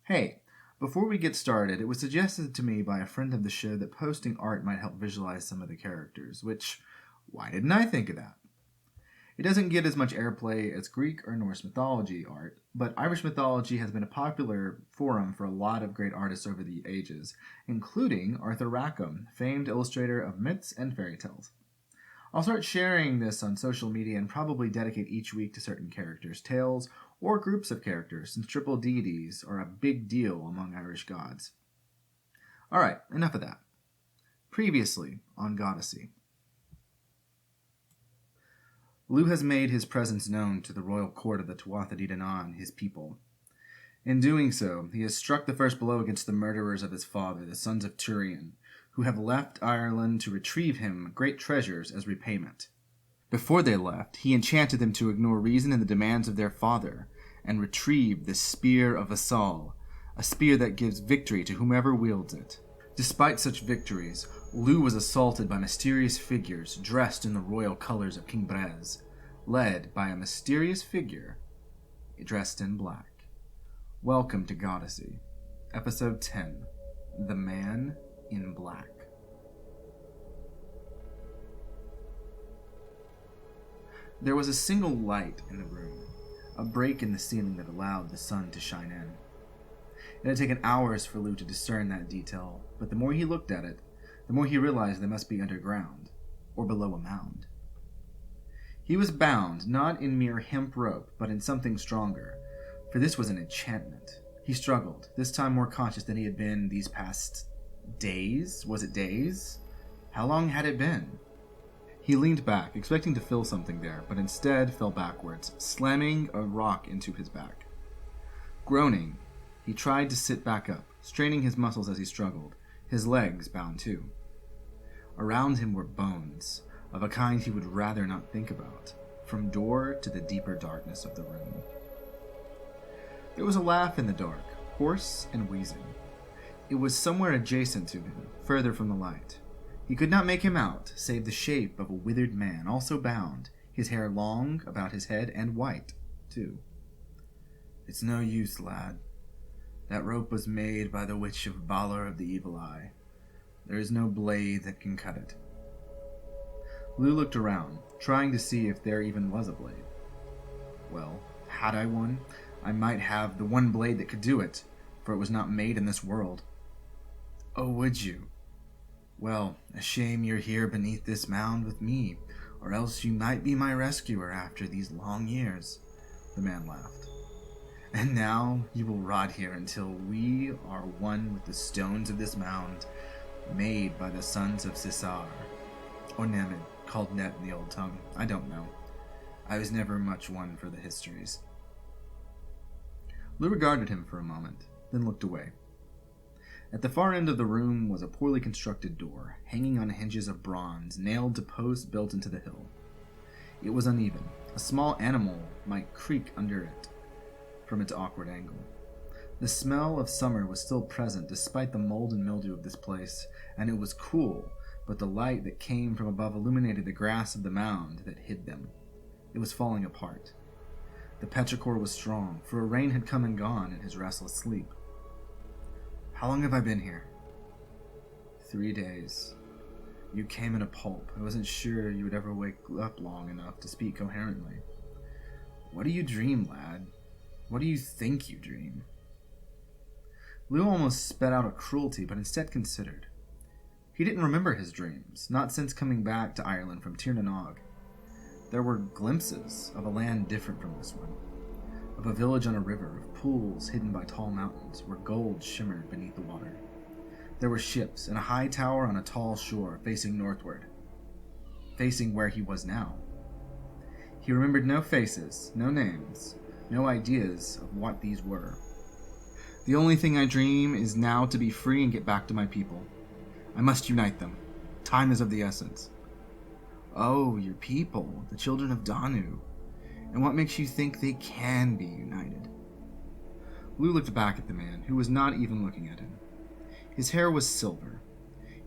Hey, before we get started, it was suggested to me by a friend of the show that posting art might help visualize some of the characters, which, why didn't I think of that? It doesn't get as much airplay as Greek or Norse mythology art, but Irish mythology has been a popular forum for a lot of great artists over the ages, including Arthur Rackham, famed illustrator of myths and fairy tales. I'll start sharing this on social media and probably dedicate each week to certain characters, tales, or groups of characters, since triple deities are a big deal among Irish gods. Alright, enough of that. Previously on Goddessy. Lugh has made his presence known to the royal court of the Tuatha De Danann, his people. In doing so, he has struck the first blow against the murderers of his father, the sons of Turian, who have left Ireland to retrieve him great treasures as repayment. Before they left, he enchanted them to ignore reason and the demands of their father, and retrieve the Spear of Asal, a spear that gives victory to whomever wields it. Despite such victories, Lugh was assaulted by mysterious figures dressed in the royal colors of King Brez, led by a mysterious figure dressed in black. Welcome to Goddessy, Episode 10, The Man in Black. There was a single light in the room, a break in the ceiling that allowed the sun to shine in. It had taken hours for Lugh to discern that detail, but the more he looked at it, the more he realized they must be underground, or below a mound. He was bound, not in mere hemp rope, but in something stronger, for this was an enchantment. He struggled, this time more conscious than he had been these past days? Was it days? How long had it been? He leaned back, expecting to feel something there, but instead fell backwards, slamming a rock into his back. Groaning, he tried to sit back up, straining his muscles as he struggled, his legs bound too. Around him were bones, of a kind he would rather not think about, from door to the deeper darkness of the room. There was a laugh in the dark, hoarse and wheezing. It was somewhere adjacent to him, further from the light. He could not make him out, save the shape of a withered man, also bound, his hair long about his head and white, too. "It's no use, lad. That rope was made by the witch of Balor of the Evil Eye. There is no blade that can cut it." Lugh looked around, trying to see if there even was a blade. Well, had I one, I might have the one blade that could do it, for it was not made in this world. "Oh, would you? Well, a shame you're here beneath this mound with me, or else you might be my rescuer after these long years," the man laughed. "And now you will rot here until we are one with the stones of this mound, made by the sons of Sisar, or Nemid, called Net in the old tongue. I don't know. I was never much one for the histories." Lugh regarded him for a moment, then looked away. At the far end of the room was a poorly constructed door, hanging on hinges of bronze, nailed to posts built into the hill. It was uneven. A small animal might creak under it from its awkward angle. The smell of summer was still present despite the mold and mildew of this place, and it was cool, but the light that came from above illuminated the grass of the mound that hid them. It was falling apart. The petrichor was strong, for a rain had come and gone in his restless sleep. "How long have I been here?" 3 days. You came in a pulp. I wasn't sure you would ever wake up long enough to speak coherently. What do you dream, lad? What do you think you dream?" Lugh almost spat out a cruelty, but instead considered. He didn't remember his dreams, not since coming back to Ireland from Tir na Nog. There were glimpses of a land different from this one, of a village on a river, of pools hidden by tall mountains where gold shimmered beneath the water. There were ships and a high tower on a tall shore facing northward, facing where he was now. He remembered no faces, no names, no ideas of what these were. "The only thing I dream is now to be free and get back to my people. I must unite them. Time is of the essence." "Oh, your people, the children of Danu. And what makes you think they can be united?" Lugh looked back at the man, who was not even looking at him. His hair was silver.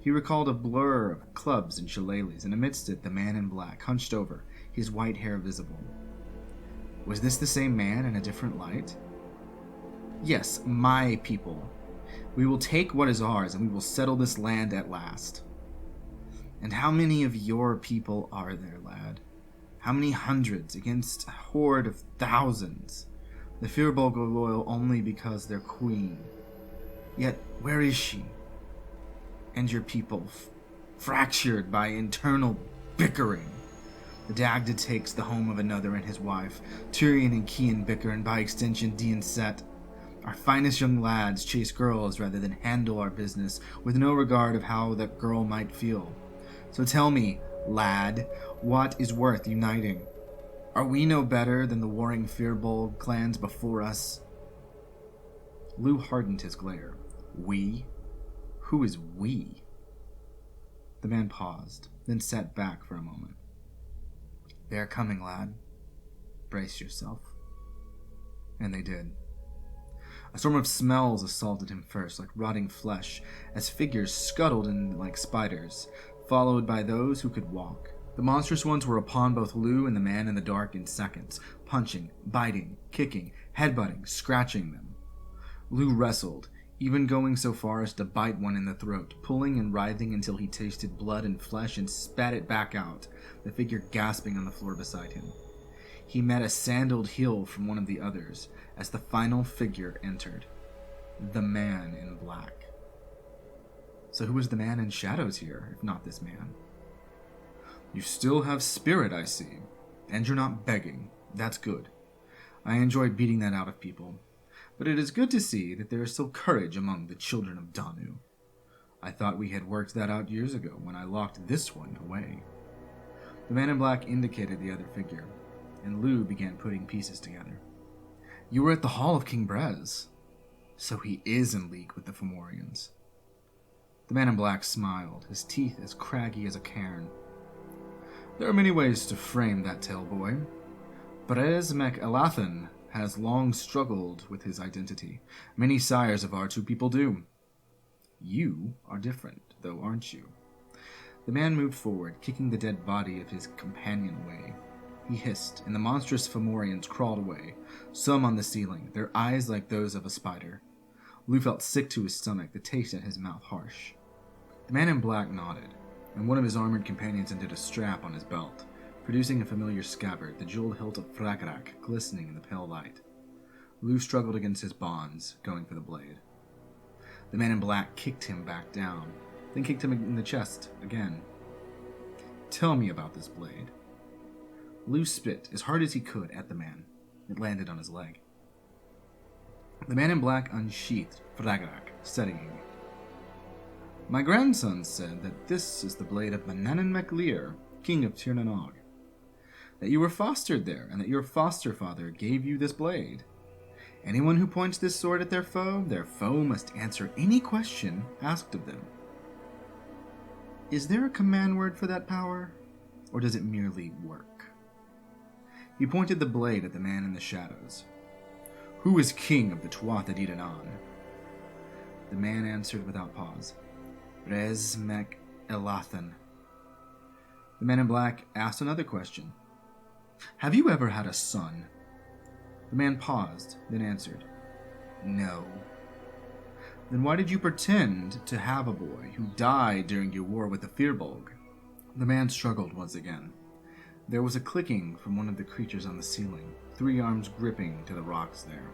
He recalled a blur of clubs and shillelaghs, and amidst it the man in black, hunched over, his white hair visible. Was this the same man in a different light? Yes, my people. We will take what is ours, and we will settle this land at last. And how many of your people are there, lad? How many hundreds against a horde of thousands? The Firbolg are loyal only because they're queen. Yet, where is she? And your people, fractured by internal bickering. The Dagda takes the home of another and his wife. Tyrion and Kian bicker, and by extension, Dee and Set. Our finest young lads chase girls rather than handle our business, with no regard of how that girl might feel. So tell me, lad, what is worth uniting? Are we no better than the warring Firbolg clans before us? Lugh hardened his glare. We? Who is we? The man paused, then sat back for a moment. They are coming, lad. Brace yourself. And they did. A storm of smells assaulted him first, like rotting flesh, as figures scuttled in like spiders, followed by those who could walk. The monstrous ones were upon both Lugh and the man in the dark in seconds, punching, biting, kicking, headbutting, scratching them. Lugh wrestled, even going so far as to bite one in the throat, pulling and writhing until he tasted blood and flesh and spat it back out, the figure gasping on the floor beside him. He met a sandaled heel from one of the others as the final figure entered. The man in black. So who was the man in shadows here, if not this man? You still have spirit, I see. And you're not begging. That's good. I enjoy beating that out of people. But it is good to see that there is still courage among the children of Danu. I thought we had worked that out years ago when I locked this one away. The man in black indicated the other figure, and Lugh began putting pieces together. You were at the Hall of King Brez. So he is in league with the Fomorians. The man in black smiled, his teeth as craggy as a cairn. There are many ways to frame that tale, boy. Brez Mek Elathan has long struggled with his identity. Many sires of our two people do. You are different, though, aren't you? The man moved forward, kicking the dead body of his companion away. He hissed, and the monstrous Fomorians crawled away, some on the ceiling, their eyes like those of a spider. Lugh felt sick to his stomach, the taste in his mouth harsh. The man in black nodded, and one of his armored companions undid a strap on his belt, producing a familiar scabbard, the jeweled hilt of Fragarak glistening in the pale light. Lugh struggled against his bonds, going for the blade. The man in black kicked him back down, then kicked him in the chest again. Tell me about this blade. Lugh spit as hard as he could at the man. It landed on his leg. The man in black unsheathed Fragarak, studying it. My grandson said that this is the blade of Mananan MacLear, king of Tir na Nog. That you were fostered there, and that your foster father gave you this blade. Anyone who points this sword at their foe must answer any question asked of them. Is there a command word for that power, or does it merely work? He pointed the blade at the man in the shadows. Who is king of the Tuatha Dé Danann? The man answered without pause. Brez Mek Elathan. The man in black asked another question. Have you ever had a son? The man paused, then answered. No. Then why did you pretend to have a boy who died during your war with the Firbolg? The man struggled once again. There was a clicking from one of the creatures on the ceiling, 3 arms gripping to the rocks there.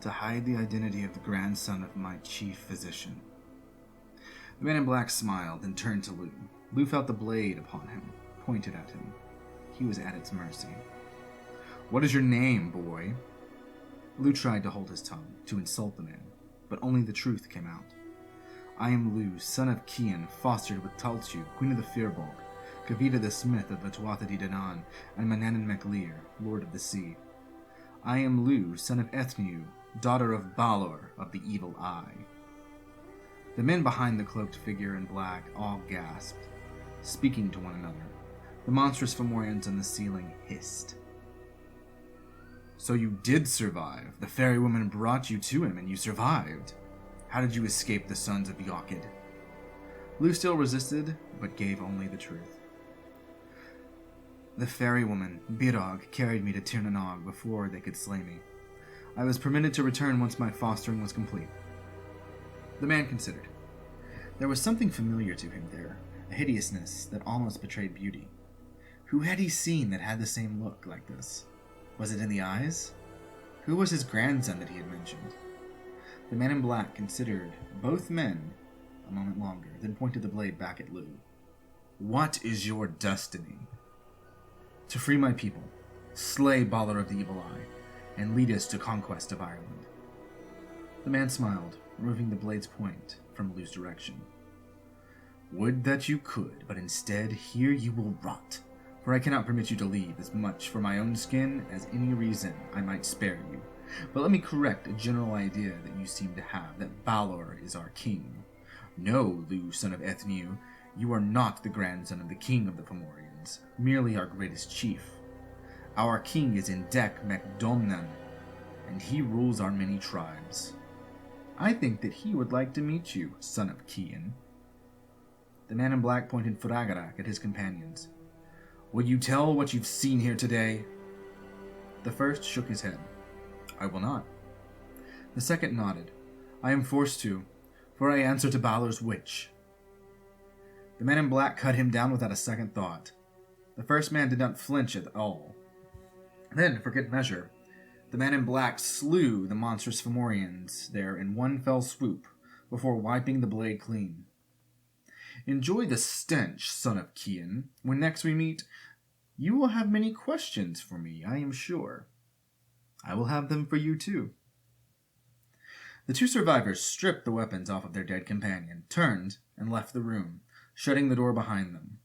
To hide the identity of the grandson of my chief physician. The man in black smiled, then turned to Lugh. Lugh felt the blade upon him, pointed at him. He was at its mercy. What is your name, boy? Lugh tried to hold his tongue, to insult the man, but only the truth came out. I am Lugh, son of Kian, fostered with Taltu, queen of the Firbolg, Kavita the smith of the Tuatha Dé Danann, and Mananan MacLear, lord of the sea. I am Lugh, son of Ethniu, daughter of Balor of the Evil Eye. The men behind the cloaked figure in black all gasped, speaking to one another. The monstrous Fomorians on the ceiling hissed. So you did survive. The fairy woman brought you to him, and you survived. How did you escape the sons of Yokid? Lugh still resisted, but gave only the truth. The fairy woman, Birog, carried me to Tir na Nog before they could slay me. I was permitted to return once my fostering was complete. The man considered. There was something familiar to him there, a hideousness that almost betrayed beauty. Who had he seen that had the same look like this? Was it in the eyes? Who was his grandson that he had mentioned? The man in black considered both men a moment longer, then pointed the blade back at Lugh. What is your destiny? To free my people, slay Balor of the Evil Eye, and lead us to conquest of Ireland. The man smiled, removing the blade's point from Lugh's direction. Would that you could, but instead here you will rot, for I cannot permit you to leave as much for my own skin as any reason I might spare you. But let me correct a general idea that you seem to have, that Balor is our king. No, Lugh, son of Ethniu, you are not the grandson of the king of the Fomorians, merely our greatest chief. Our king is Indek MacDomnan, and he rules our many tribes. I think that he would like to meet you, son of Cian. The man in black pointed Fragarak at his companions. Will you tell what you've seen here today? The first shook his head. I will not. The second nodded. I am forced to, for I answer to Balor's witch. The man in black cut him down without a second thought. The first man did not flinch at all. Then, for good measure, the man in black slew the monstrous Fomorians there in one fell swoop, before wiping the blade clean. Enjoy the stench, son of Cian. When next we meet, you will have many questions for me, I am sure. I will have them for you, too. The two survivors stripped the weapons off of their dead companion, turned, and left the room, shutting the door behind them.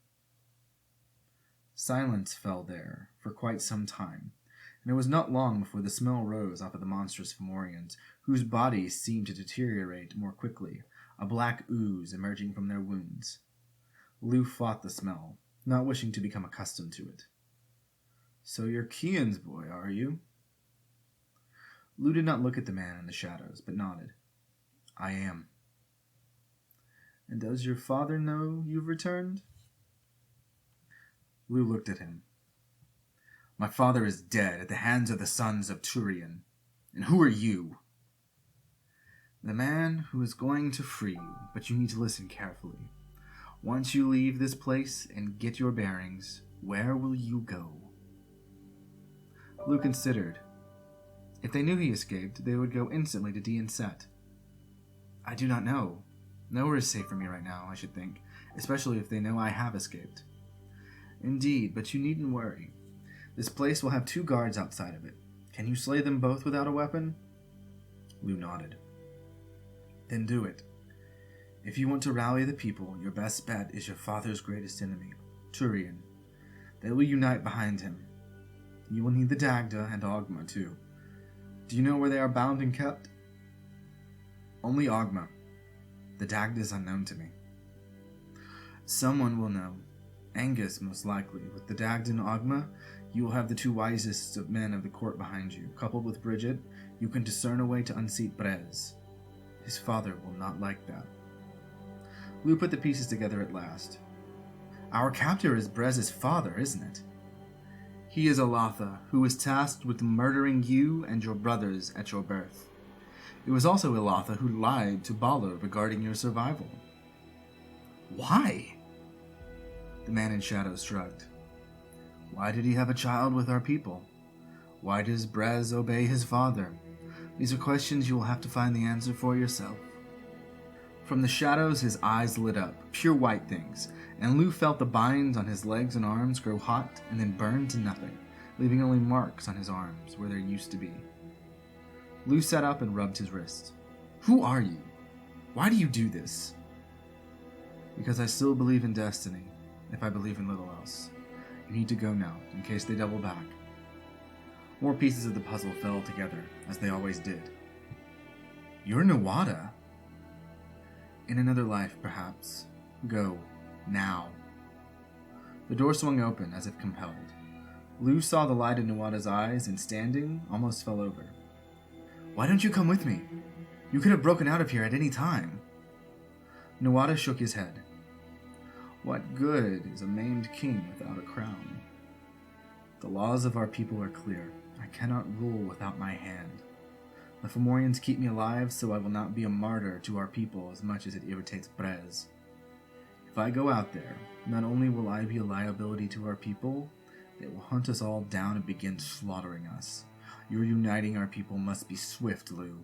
Silence fell there for quite some time, and it was not long before the smell rose off of the monstrous Fomorians, whose bodies seemed to deteriorate more quickly, a black ooze emerging from their wounds. Lugh fought the smell, not wishing to become accustomed to it. So you're Cian's boy, are you? Lugh did not look at the man in the shadows, but nodded. I am. And does your father know you've returned? Lugh looked at him. My father is dead at the hands of the sons of Turian. And who are you? The man who is going to free you, but you need to listen carefully. Once you leave this place and get your bearings, where will you go? Lugh considered. If they knew he escaped, they would go instantly to Dien Set. I do not know. Nowhere is safe for me right now, I should think, especially if they know I have escaped. Indeed, but you needn't worry. This place will have 2 guards outside of it. Can you slay them both without a weapon? Lugh nodded. Then do it. If you want to rally the people, your best bet is your father's greatest enemy, Turian. They will unite behind him. You will need the Dagda and Ogma, too. Do you know where they are bound and kept? Only Ogma. The Dagda is unknown to me. Someone will know. Angus, most likely. With the Dagda and Ogma, you will have the 2 wisest of men of the court behind you. Coupled with Bridget, you can discern a way to unseat Brez. His father will not like that. Lugh put the pieces together at last. Our captor is Brez's father, isn't it? He is Alatha, who was tasked with murdering you and your brothers at your birth. It was also Alatha who lied to Balor regarding your survival. Why? The man in shadow shrugged. Why did he have a child with our people? Why does Brez obey his father? These are questions you will have to find the answer for yourself. From the shadows, his eyes lit up, pure white things, and Lugh felt the binds on his legs and arms grow hot and then burn to nothing, leaving only marks on his arms where there used to be. Lugh sat up and rubbed his wrist. Who are you? Why do you do this? Because I still believe in destiny, if I believe in little else. You need to go now, in case they double back. More pieces of the puzzle fell together, as they always did. You're Nawada. In another life, perhaps. Go. Now. The door swung open, as if compelled. Lugh saw the light in Nawada's eyes, and standing, almost fell over. Why don't you come with me? You could have broken out of here at any time. Nawada shook his head. What good is a maimed king without a crown? The laws of our people are clear. I cannot rule without my hand. The Fomorians keep me alive, so I will not be a martyr to our people as much as it irritates Brez. If I go out there, not only will I be a liability to our people, they will hunt us all down and begin slaughtering us. Your uniting our people must be swift, Lugh.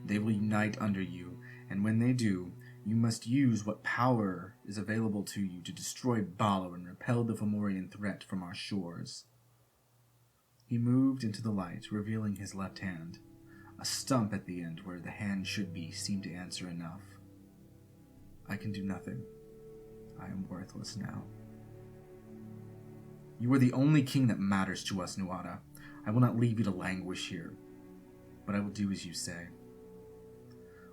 They will unite under you, and when they do, you must use what power is available to you to destroy Balor and repel the Fomorian threat from our shores. He moved into the light, revealing his left hand. A stump at the end where the hand should be seemed to answer enough. I can do nothing. I am worthless now. You are the only king that matters to us, Nuada. I will not leave you to languish here, but I will do as you say.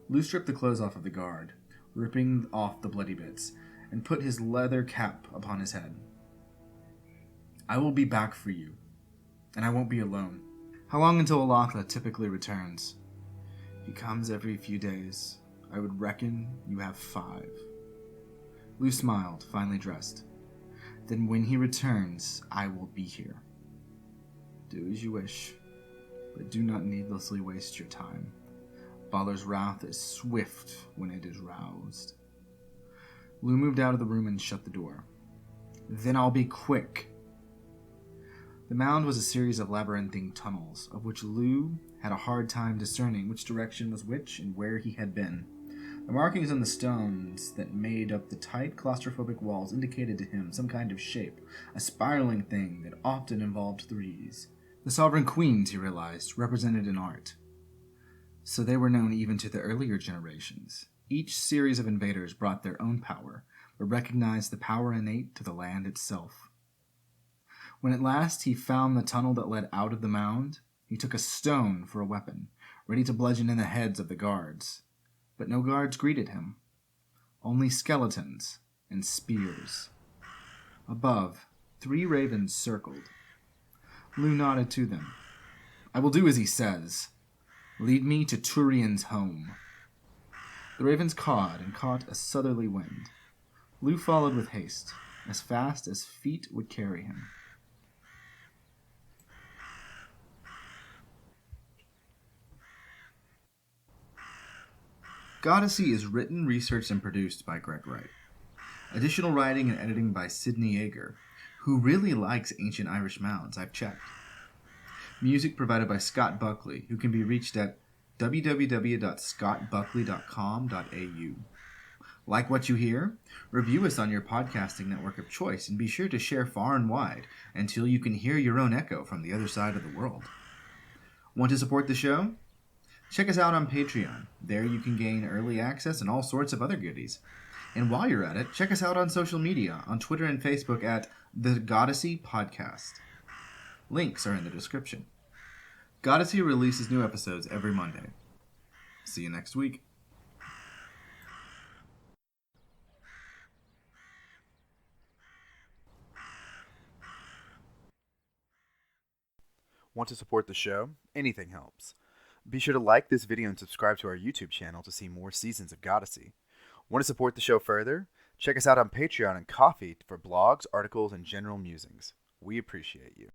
Lugh stripped the clothes off of the guard, ripping off the bloody bits, and put his leather cap upon his head. I will be back for you, and I won't be alone. How long until Alakla typically returns? He comes every few days. I would reckon you have 5. Lugh smiled, finely dressed. Then when he returns, I will be here. Do as you wish, but do not needlessly waste your time. Balor's wrath is swift when it is roused. Lugh moved out of the room and shut the door. Then I'll be quick. The mound was a series of labyrinthine tunnels, of which Lugh had a hard time discerning which direction was which and where he had been. The markings on the stones that made up the tight, claustrophobic walls indicated to him some kind of shape, a spiraling thing that often involved threes. The sovereign queens, he realized, represented an art. So they were known even to the earlier generations. Each series of invaders brought their own power, but recognized the power innate to the land itself. When at last he found the tunnel that led out of the mound, he took a stone for a weapon, ready to bludgeon in the heads of the guards. But no guards greeted him. Only skeletons and spears. Above, 3 ravens circled. Lugh nodded to them. I will do as he says. Lead me to Turian's home. The ravens cawed and caught a southerly wind. Lugh followed with haste, as fast as feet would carry him. Goddessy is written, researched, and produced by Greg Wright. Additional writing and editing by Sidney Yeager, who really likes ancient Irish mounds, I've checked. Music provided by Scott Buckley, who can be reached at www.scottbuckley.com.au. Like what you hear? Review us on your podcasting network of choice, and be sure to share far and wide until you can hear your own echo from the other side of the world. Want to support the show? Check us out on Patreon. There you can gain early access and all sorts of other goodies. And while you're at it, check us out on social media, on Twitter and Facebook at The Goddessy Podcast. Links are in the description. Goddessy releases new episodes every Monday. See you next week. Want to support the show? Anything helps. Be sure to like this video and subscribe to our YouTube channel to see more seasons of Goddessy. Want to support the show further? Check us out on Patreon and Ko-fi for blogs, articles, and general musings. We appreciate you.